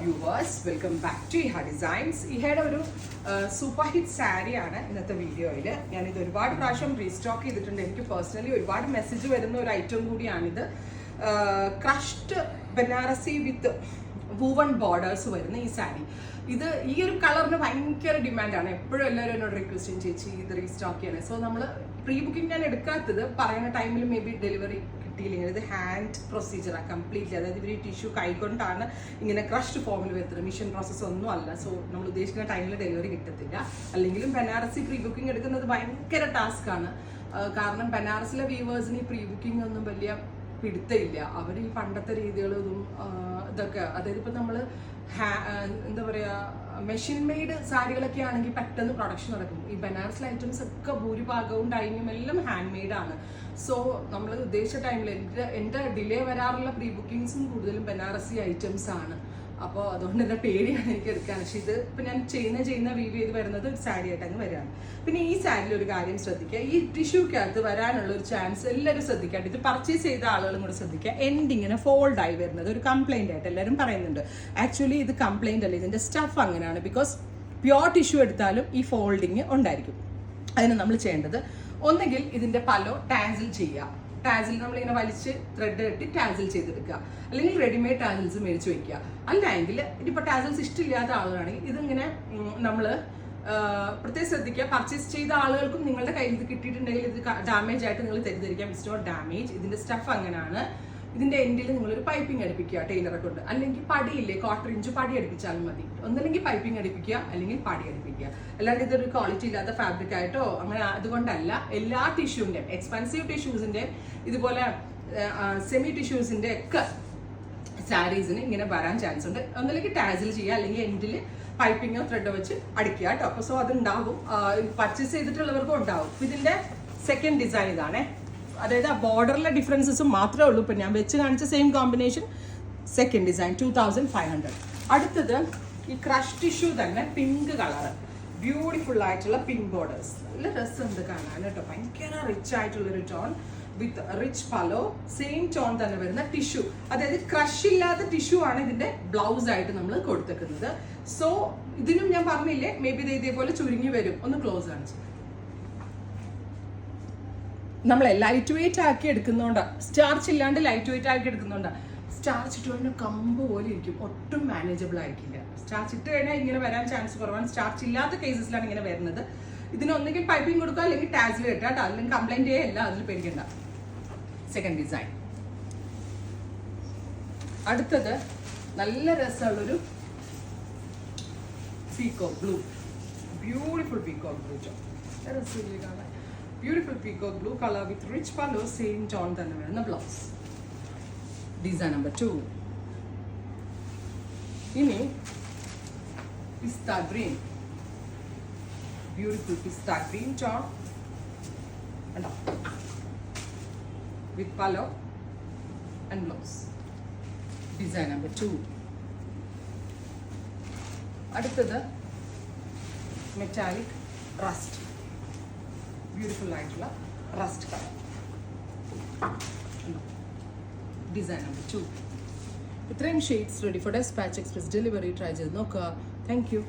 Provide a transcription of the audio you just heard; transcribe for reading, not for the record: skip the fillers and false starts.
Viewers, welcome back to ഇഹ designs. ഇഹയുടെ ഒരു super hit സാരിയാണ് ഇന്നത്തെ വീഡിയോയിൽ. ഞാനിത് ഒരുപാട് പ്രാവശ്യം റീസ്റ്റോക്ക് ചെയ്തിട്ടുണ്ട്. എനിക്ക് പേഴ്സണലി ഒരുപാട് മെസ്സേജ് വരുന്ന ഒരു ഐറ്റം കൂടിയാണിത്. ക്രഷ്ഡ് ബനാറസി വിത്ത് വൂവൺ ബോർഡേഴ്സ് വരുന്ന ഈ സാരി. ഇത് ഈ ഒരു കളറിന് ഭയങ്കര ഡിമാൻഡാണ്. എപ്പോഴും എല്ലാവരും എന്നോട് റിക്വസ്റ്റ് ചേച്ചി ഇത് റീസ്റ്റോക്ക് ചെയ്യണേ. സോ നമ്മൾ പ്രീ ബുക്കിംഗ് ഞാൻ എടുക്കാത്തത് പറയുന്ന ടൈമിൽ മേ ബി ഡെലിവറി കിട്ടിയില്ലെങ്കിൽ ഇത് ഹാൻഡ് പ്രൊസീജിയറാണ് കംപ്ലീറ്റ്ലി. അതായത് ഇവർ ഈ ടിഷ്യൂ കൈകൊണ്ടാണ് ഇങ്ങനെ ക്രഷ്ഡ് ഫോമിൽ വരുന്നത്. മിഷൻ പ്രോസസ്സ് ഒന്നും അല്ല. സോ നമ്മൾ ഉദ്ദേശിക്കുന്ന ടൈമിൽ ഡെലിവറി കിട്ടത്തില്ല. അല്ലെങ്കിലും ബനാറസി പ്രീ ബുക്കിംഗ് എടുക്കുന്നത് ഭയങ്കര ടാസ്ക്കാണ്. കാരണം ബനാറസിലെ വ്യൂവേഴ്സിന് ഈ പ്രീ ബുക്കിംഗ് ഒന്നും വലിയ പിടുത്തമില്ല. അവർ ഈ പണ്ടത്തെ രീതികളും ഇതൊക്കെ, അതായത് ഇപ്പം നമ്മൾ എന്താ പറയുക, മെഷീൻ മെയ്ഡ് സാരികളൊക്കെ ആണെങ്കിൽ പെട്ടെന്ന് പ്രൊഡക്ഷൻ നടക്കും. ഈ ബനാറസിലെ ഐറ്റംസ് ഒക്കെ ഭൂരിഭാഗവും ഡൈനിങ്ങും എല്ലാം ഹാൻഡ് മെയ്ഡാണ്. സോ നമ്മൾ ഉദ്ദേശിച്ച ടൈമിൽ എൻ്റെ ഡിലേ വരാറുള്ള പ്രീ ബുക്കിങ്സും കൂടുതലും ബനാറസി ഐറ്റംസ് ആണ്. അപ്പോൾ അതുകൊണ്ട് തന്നെ പേടിയാണ് എനിക്ക് എടുക്കാൻ. പക്ഷെ ഇത് ഇപ്പം ഞാൻ ചെയ്യുന്ന വീവ് ചെയ്ത് വരുന്നത് ഒരു സാരി ആയിട്ട് അങ്ങ് വരികയാണ്. പിന്നെ ഈ സാരിയിൽ ഒരു കാര്യം ശ്രദ്ധിക്കുക, ഈ ടിഷ്യൂക്കകത്ത് വരാനുള്ള ഒരു ചാൻസ് എല്ലാവരും ശ്രദ്ധിക്കാണ്ട്. ഇത് പർച്ചേസ് ചെയ്ത ആളുകളും കൂടെ ശ്രദ്ധിക്കുക. എൻഡിങ്ങനെ ഫോൾഡായി വരുന്നത് ഒരു കംപ്ലൈൻ്റ് ആയിട്ട് എല്ലാവരും പറയുന്നുണ്ട്. ആക്ച്വലി ഇത് കംപ്ലൈൻ്റ് അല്ല, ഇതിൻ്റെ സ്റ്റഫ് അങ്ങനെയാണ്. ബിക്കോസ് പ്യോർ ടിഷ്യൂ എടുത്താലും ഈ ഫോൾഡിങ് ഉണ്ടായിരിക്കും. അതിന് നമ്മൾ ചെയ്യേണ്ടത് ഒന്നുകിൽ ഇതിൻ്റെ പലോ ടാസിൽ ചെയ്യുക. ടാസിൽ നമ്മളിങ്ങനെ വലിച്ച് ത്രെഡ് കെട്ടി ടാസിൽ ചെയ്തെടുക്കുക. അല്ലെങ്കിൽ റെഡിമെയ്ഡ് ടാസിൽസ് മേടിച്ച് വയ്ക്കുക. അല്ലെങ്കിൽ ഇതിപ്പോൾ ടാസിൽസ് ഇഷ്ടമില്ലാത്ത ആളുകളാണെങ്കിൽ ഇതിങ്ങനെ നമ്മൾ പ്രത്യേകം ശ്രദ്ധിക്കുക. പർച്ചേസ് ചെയ്ത ആളുകൾക്കും നിങ്ങളുടെ കയ്യിൽ ഇത് കിട്ടിയിട്ടുണ്ടെങ്കിൽ ഇത് ഡാമേജ് ആയിട്ട് നിങ്ങൾ തെറ്റിദ്ധരിക്കാം. It's not damage. ഇതിൻ്റെ സ്റ്റഫ് അങ്ങനെയാണ്. ഇതിൻ്റെ എൻഡിൽ നിങ്ങളൊരു പൈപ്പിംഗ് അടുപ്പിക്കുക ടൈലറെ കൊണ്ട്. അല്ലെങ്കിൽ പടിയില്ലേ, 1/4 ഇഞ്ച് പടി അടുപ്പിച്ചാലും മതി. ഒന്നല്ലെങ്കിൽ പൈപ്പിംഗ് അടുപ്പിക്കുക, അല്ലെങ്കിൽ പടി അടുപ്പിക്കുക. അല്ലാണ്ട് ഇതൊരു ക്വാളിറ്റി ഇല്ലാത്ത ഫാബ്രിക് ആയിട്ടോ അങ്ങനെ അതുകൊണ്ടല്ല. എല്ലാ ടിഷ്യൂവിൻ്റെയും, എക്സ്പെൻസീവ് ടിഷ്യൂസിൻ്റെയും ഇതുപോലെ സെമി ടിഷ്യൂസിൻ്റെ ഒക്കെ സാരീസിന് ഇങ്ങനെ വരാൻ ചാൻസ് ഉണ്ട്. ഒന്നല്ലെങ്കിൽ ടാസിൽ ചെയ്യുക, അല്ലെങ്കിൽ എൻഡിൽ പൈപ്പിങ്ങോ ത്രെഡോ വെച്ച് അടിക്കുക കേട്ടോ. അപ്പോൾ സോ അതുണ്ടാകും, പർച്ചേസ് ചെയ്തിട്ടുള്ളവർക്കും ഉണ്ടാവും. ഇതിൻ്റെ സെക്കൻഡ് ഡിസൈൻ ഇതാണേ. അതായത് ആ ബോർഡറിലെ ഡിഫറൻസസും മാത്രമേ ഉള്ളൂ. ഇപ്പം ഞാൻ വെച്ച് കാണിച്ച സെയിം കോമ്പിനേഷൻ. Second design 2500. അടുത്തത് ഈ ക്രഷ് ടിഷ്യൂ തന്നെ പിങ്ക് കളറ്, ബ്യൂട്ടിഫുൾ ആയിട്ടുള്ള പിങ്ക് ബോർഡേഴ്സ്. നല്ല രസമുണ്ട് കാണാൻ കേട്ടോ. ഭയങ്കര റിച്ച് ആയിട്ടുള്ളൊരു ടോൺ വിത്ത് റിച്ച് പലോ. സെയിം ടോൺ തന്നെ വരുന്ന ടിഷ്യൂ, അതായത് ക്രഷ് ഇല്ലാത്ത ടിഷ്യൂ ആണ് ഇതിന്റെ ബ്ലൗസ് ആയിട്ട് നമ്മൾ കൊടുത്തേക്കുന്നത്. സോ ഇതിനും ഞാൻ പറഞ്ഞില്ലേ, മേ ബി ഇതേപോലെ ചുരുങ്ങി വരും. ഒന്ന് ക്ലോസ് കാണിച്ചു. നമ്മളെ ലൈറ്റ് വെയിറ്റ് ആക്കി എടുക്കുന്നതുകൊണ്ടാണ്, സ്റ്റാർച്ച് ഇല്ലാണ്ട് ലൈറ്റ് വെയിറ്റ് ആക്കി എടുക്കുന്നതുകൊണ്ടാണ്. സ്റ്റാർച്ച് ഇട്ട് കഴിഞ്ഞാൽ കമ്പ് പോലെ ഇരിക്കും, ഒട്ടും മാനേജബിൾ ആയിരിക്കില്ല. സ്റ്റാർച്ച് ഇട്ട് കഴിഞ്ഞാൽ ഇങ്ങനെ വരാൻ ചാൻസ് കുറവാണ്. സ്റ്റാർച്ച് ഇല്ലാത്ത കേസസിലാണ് ഇങ്ങനെ വരുന്നത്. ഇതിനൊന്നെങ്കിൽ പൈപ്പിംഗ് കൊടുക്കുക, അല്ലെങ്കിൽ ടാസിൽ ഇട്ടാ കേട്ടോ. അല്ലെങ്കിൽ കംപ്ലൈൻറ്റ് ചെയ്യല്ല, അതിൽ പേടിക്കണ്ട. Second design. അടുത്തത് നല്ല രസമുള്ളൊരു peacock blue, beautiful peacock blue. രസമില്ലേ കാണാൻ? Beautiful peacock blue color with rich palo, same tone തന്നെ വരുന്ന ബ്ലൗസ്. Design number 2. ഇനി pista green, beautiful pista green tone കണ്ടോ, with pallu and blouse. Design number 2. അടുത്തത് മെറ്റാലിക് റസ്റ്റ്, ബ്യൂട്ടിഫുൾ ആയിട്ടുള്ള റസ്റ്റ് കളർ. Design number 2. ഇത്രയും shades ready for despatch express delivery. Try ചെയ്ത് നോക്കുക. Thank U.